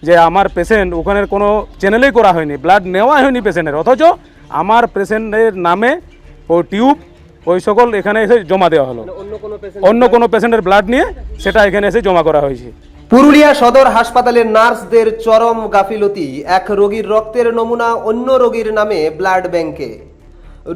যে আমার পেশেন্ট ওখানে কোনো চ্যানেলেই করা হয়নি, ব্লাড নেওয়া হয়নি পেশেন্টের, অথচ আমার পেশেন্টের নামে ওই টিউব ওই সকল এখানে এসে জমা দেওয়া হলো। অন্য কোনো পেশেন্টের ব্লাড নিয়ে সেটা এখানে এসে জমা করা হয়েছে। পুরুলিয়া সদর হাসপাতালের নার্সদের চরম গাফিলতি। এক রোগীর রক্তের নমুনা অন্য রোগীর নামে ব্লাড ব্যাংকে।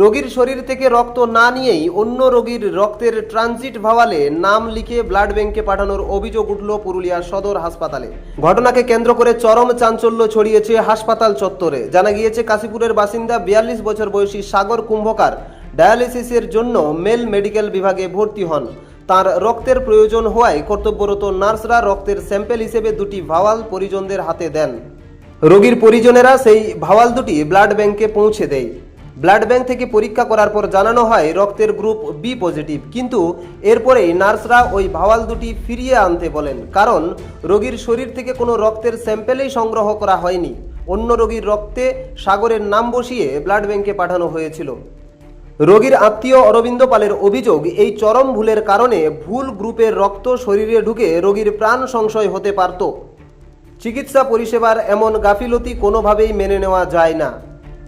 রোগীর শরীর থেকে রক্ত না নিয়েই অন্য রোগীর রক্তের ট্রানজিট ভাওয়ালে নাম লিখে ব্লাড ব্যাংকে পাঠানোর অভিযোগ উঠল পুরুলিয়া সদর হাসপাতালে। ঘটনাকে কেন্দ্র করে চরম চাঞ্চল্য ছড়িয়েছে হাসপাতাল চত্বরে। জানা গিয়েছে কাশীপুরের বাসিন্দা 42 বছর বয়সী সাগর কুম্ভকার ডায়ালিসিসের জন্য মেল মেডিকেল বিভাগে ভর্তি হন। তার রক্তের প্রয়োজন হওয়ায় কর্তব্যরত নার্সরা রক্তের স্যাম্পেল হিসেবে দুটি ভাওয়াল পরিজনদের হাতে দেন। রোগীর পরিজনেরা সেই ভাওয়াল দুটি ব্লাড ব্যাংকে পৌঁছে দেয়। ব্লাড ব্যাংক থেকে পরীক্ষা করার পর জানানো হয় রক্তের গ্রুপ বি পজিটিভ, কিন্তু এরপরেই নার্সরা ওই ভাওয়াল দুটি ফিরিয়ে আনতে বলেন, কারণ রোগীর শরীর থেকে কোনো রক্তের স্যাম্পেলই সংগ্রহ করা হয়নি। অন্য রোগীর রক্তে সাগরের নাম বসিয়ে ব্লাড ব্যাংকে পাঠানো হয়েছিল। রোগীর আত্মীয় অরবিন্দ পালের অভিযোগ, এই চরম ভুলের কারণে ভুল গ্রুপের রক্ত শরীরে ঢুকে রোগীর প্রাণ সংশয় হতে পারত। চিকিৎসা পরিষেবার এমন গাফিলতি কোনোভাবেই মেনে নেওয়া যায় না।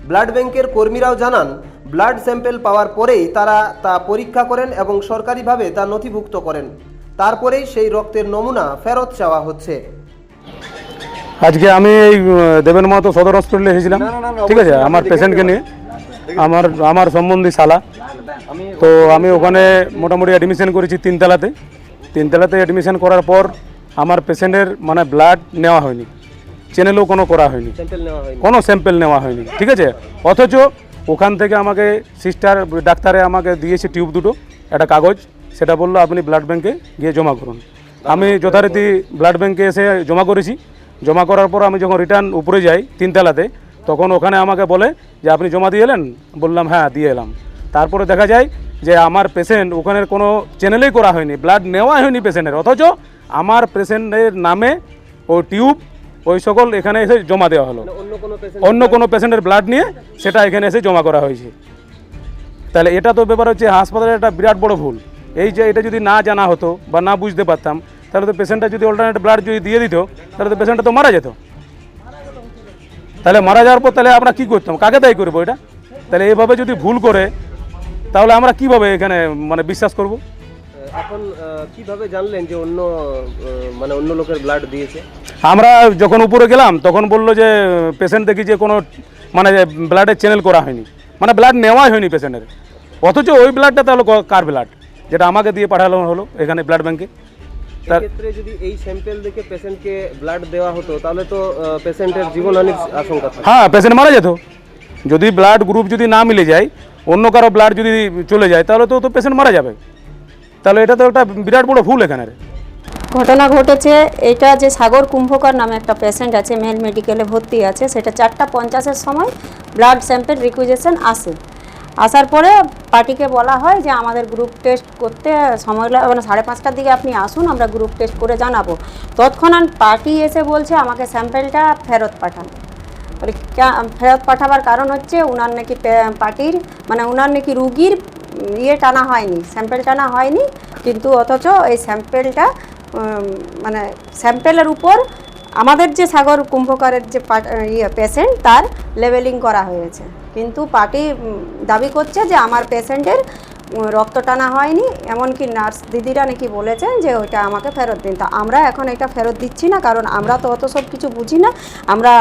ব্লাড ব্যাংকের কর্মীরাও জানান, ব্লাড স্যাম্পেল পাওয়ার পরেই তারা তা পরীক্ষা করেন এবং সরকারিভাবে তা নথিভুক্ত করেন। তারপরেই সেই রক্তের নমুনা ফেরত চাওয়া হচ্ছে। আজকে আমি এই দেবেন মাহাতো সদর হসপিটালে এসেছিলাম, ঠিক আছে, আমার পেশেন্টকে নিয়ে, আমার সম্বন্ধী শালা। তো আমি ওখানে মোটামুটি অ্যাডমিশন করেছি তিনতলাতে অ্যাডমিশন করার পর আমার পেশেন্টের মানে ব্লাড নেওয়া হয়নি, চ্যানেলও কোনো করা হয়নি, কোনো স্যাম্পেল নেওয়া হয়নি, ঠিক আছে। অথচ ওখান থেকে আমাকে সিস্টার ডাক্তারে আমাকে দিয়েছে টিউব দুটো, একটা কাগজ, সেটা বললো আপনি ব্লাড ব্যাংকে গিয়ে জমা করুন। আমি যথারীতি ব্লাড ব্যাংকে এসে জমা করেছি। জমা করার পর আমি যখন রিটার্ন উপরে যাই তিনতলাতে, তখন ওখানে আমাকে বলে যে আপনি জমা দিয়ে এলেন? বললাম হ্যাঁ দিয়ে এলাম। তারপরে দেখা যায় যে আমার পেশেন্ট ওখানের কোনো চ্যানেলেই করা হয়নি, ব্লাড নেওয়া হয়নি পেশেন্টের, অথচ আমার পেশেন্টের নামে ওই টিউব ওই সকল এখানে এসে জমা দেওয়া হলো। অন্য কোনো পেশেন্টের ব্লাড নিয়ে সেটা এখানে এসে জমা করা হয়েছে। তাহলে এটা তো ব্যাপার হচ্ছে হাসপাতালের একটা বিরাট বড় ভুল। এই যে এটা যদি না জানা হতো বা না বুঝতে পারতাম, তাহলে তো পেশেন্টটা যদি অল্টারনেট ব্লাড যদি দিয়ে দিত, তাহলে তো পেশেন্টটা তো মারা যেত। তাহলে মারা যাওয়ার পর তাহলে আমরা কী করতাম, কাকে দায়ী করবো এটা? তাহলে এভাবে যদি ভুল করে তাহলে আমরা কিভাবে এখানে মানে বিশ্বাস করব? এখন কিভাবে জানলেন যে অন্য লোকের ব্লাড দিয়েছে? আমরা যখন উপরে গেলাম তখন বললো যে পেশেন্ট দেখি যে কোনো মানে ব্লাডের চ্যানেল করা হয়নি, মানে ব্লাড নেওয়াই হয়নি পেশেন্টের। অথচ ওই ব্লাডটা তাহলে কার ব্লাড, যেটা আমাকে দিয়ে পাঠানো হলো এখানে ব্লাড ব্যাংকে। তার ক্ষেত্রে যদি এই স্যাম্পেল দেখে পেশেন্টকে ব্লাড দেওয়া হতো তাহলে তো পেশেন্টের জীবনহানির আশঙ্কা থাকে। হ্যাঁ, পেশেন্ট মারা যেত। যদি ব্লাড গ্রুপ যদি না মিলে যায়, অন্য কারো ব্লাড যদি চলে যায়, তাহলে তো পেশেন্ট মারা যাবে। তাহলে এটা তো একটা বিরাট বড় ভুল এখানে। ঘটনা ঘটেছে এটা যে সাগর কুম্ভকার নামে একটা পেশেন্ট আছে, মেল মেডিকেলে ভর্তি আছে, সেটা 4:50-এর সময় ব্লাড স্যাম্পেল রিকুইজেশন আসার পরে পার্টিকে বলা হয় যে আমাদের গ্রুপ টেস্ট করতে সময় মানে 5:30টার দিকে আপনি আসুন, আমরা গ্রুপ টেস্ট করে জানাবো। তৎক্ষণাৎ পার্টি এসে বলছে আমাকে স্যাম্পেলটা ফেরত পাঠান। ফেরত পাঠাবার কারণ হচ্ছে ওনার নাকি পার্টির মানে ওনার নাকি রুগীর টানা হয়নি, স্যাম্পেল টানা হয়নি, কিন্তু অথচ এই স্যাম্পেলটা মানে স্যাম্পেলের উপর আমাদের যে সাগর কুম্ভকারের যে পেশেন্ট তার লেবেলিং করা হয়েছে, কিন্তু পার্টি দাবি করছে যে আমার পেশেন্টের রক্ত টানা হয়নি। এমনকি নার্স দিদিরা নাকি বলেছেন যে ওইটা আমাকে ফেরত দিন। তা আমরা এখন এটা ফেরত দিচ্ছি না, কারণ আমরা তো অত সব কিছু বুঝি না, আমরা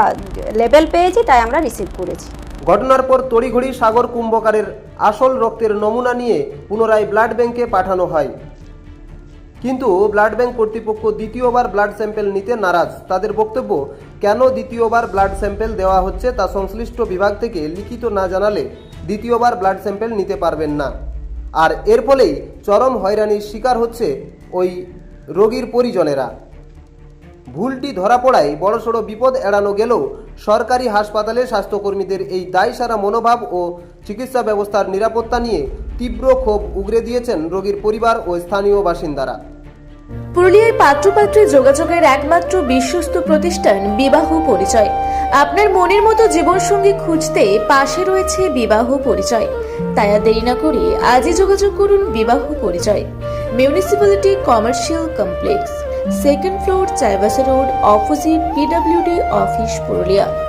লেবেল পেয়েছি তাই আমরা রিসিভ করেছি। ঘটনার পর তড়িঘড়ি সাগর কুম্ভকারের আসল রক্তের নমুনা নিয়ে পুনরায় ব্লাড ব্যাংকে পাঠানো হয়, কিন্তু ব্লাড ব্যাংক কর্তৃপক্ষ দ্বিতীয়বার ব্লাড স্যাম্পেল নিতে নারাজ। তাদের বক্তব্য, কেন দ্বিতীয়বার ব্লাড স্যাম্পেল দেওয়া হচ্ছে তা সংশ্লিষ্ট বিভাগ থেকে লিখিত না জানালে দ্বিতীয়বার ব্লাড স্যাম্পেল নিতে পারবেন না। আর এর ফলেই চরম হয়রানির শিকার হচ্ছে ওই রোগীর পরিজনেরা। ভুলটি ধরা পড়ায় বড়সড় বিপদ এড়ানো গেলেও সরকারি হাসপাতালে স্বাস্থ্যকর্মীদের এই দায়সারা মনোভাব ও চিকিৎসা ব্যবস্থার নিরাপত্তা নিয়ে তীব্র ক্ষোভ উগরে দিয়েছেন রোগীর পরিবার ও স্থানীয় বাসিন্দারা। পুরুলিয়ায় পাত্রপাত্রী যোগাযোগের একমাত্র বিশ্বস্ত প্রতিষ্ঠান বিবাহ পরিচয়। আপনার মনের মতো জীবনসঙ্গী খুঁজতে পাশে রয়েছে বিবাহ পরিচয়। তাই আর দেরি না করে আজই যোগাযোগ করুন বিবাহ পরিচয়। Municipality commercial complex, second floor Chaibasa road, opposite PWD office, Purulia.